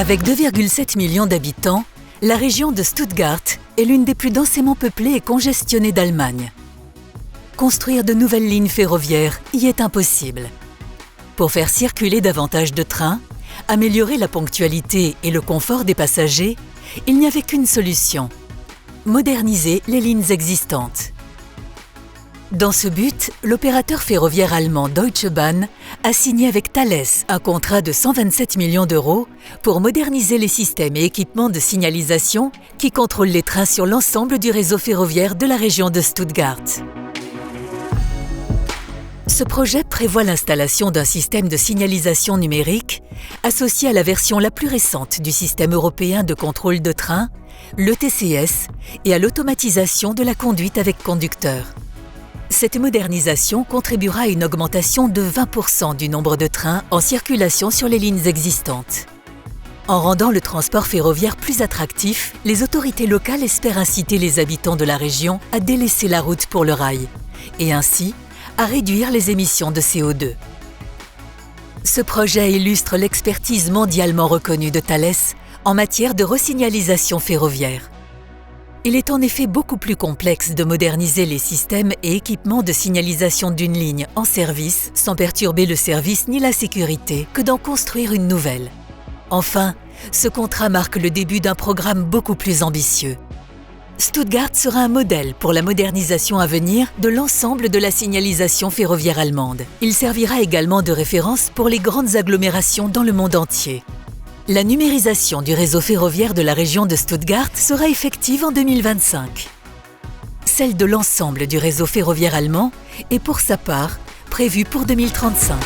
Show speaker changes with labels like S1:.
S1: Avec 2,7 millions d'habitants, la région de Stuttgart est l'une des plus densément peuplées et congestionnées d'Allemagne. Construire de nouvelles lignes ferroviaires y est impossible. Pour faire circuler davantage de trains, améliorer la ponctualité et le confort des passagers, il n'y avait qu'une solution: moderniser les lignes existantes. Dans ce but, l'opérateur ferroviaire allemand Deutsche Bahn a signé avec Thales un contrat de 127 millions d'euros pour moderniser les systèmes et équipements de signalisation qui contrôlent les trains sur l'ensemble du réseau ferroviaire de la région de Stuttgart. Ce projet prévoit l'installation d'un système de signalisation numérique associé à la version la plus récente du système européen de contrôle de train, l'ETCS, et à l'automatisation de la conduite avec conducteur. Cette modernisation contribuera à une augmentation de 20% du nombre de trains en circulation sur les lignes existantes. En rendant le transport ferroviaire plus attractif, les autorités locales espèrent inciter les habitants de la région à délaisser la route pour le rail et ainsi à réduire les émissions de CO2. Ce projet illustre l'expertise mondialement reconnue de Thales en matière de resignalisation ferroviaire. Il est en effet beaucoup plus complexe de moderniser les systèmes et équipements de signalisation d'une ligne en service sans perturber le service ni la sécurité que d'en construire une nouvelle. Enfin, ce contrat marque le début d'un programme beaucoup plus ambitieux. Stuttgart sera un modèle pour la modernisation à venir de l'ensemble de la signalisation ferroviaire allemande. Il servira également de référence pour les grandes agglomérations dans le monde entier. La numérisation du réseau ferroviaire de la région de Stuttgart sera effective en 2025. Celle de l'ensemble du réseau ferroviaire allemand est pour sa part prévue pour 2035.